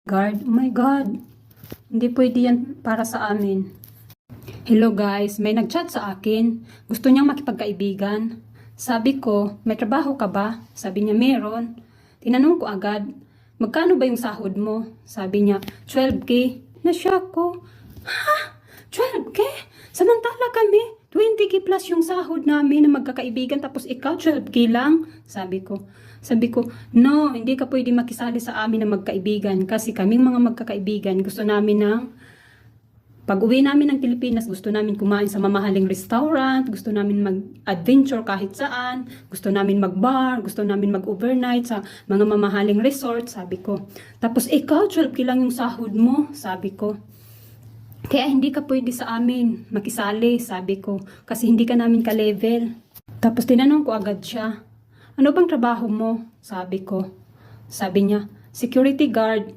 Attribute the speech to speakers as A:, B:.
A: Guard, oh my God. Hindi pwede yan para sa amin. Hello guys, may nagchat sa akin. Gusto niyang makipagkaibigan. Sabi ko, may trabaho ka ba? Sabi niya, meron. Tinanong ko agad, magkano ba yung sahod mo? Sabi niya, 12K. Na-shock ko. Ha? 12K? Samantala kami, 20K plus yung sahod namin na magkakaibigan tapos ikaw 12K lang? Sabi ko, no, hindi ka pwede makisali sa amin na magkaibigan kasi kaming mga magkakaibigan gusto namin ng pag-uwi namin ng Pilipinas, gusto namin kumain sa mamahaling restaurant, gusto namin mag-adventure kahit saan, gusto namin mag-bar, gusto namin mag-overnight sa mga mamahaling resort, sabi ko. Tapos ikaw, 12K lang yung sahod mo, sabi ko. Kaya hindi ka pwede sa amin makisali, sabi ko, kasi hindi ka namin ka-level. Tapos tinanong ko agad siya, ano bang trabaho mo? Sabi ko. Sabi niya, security guard.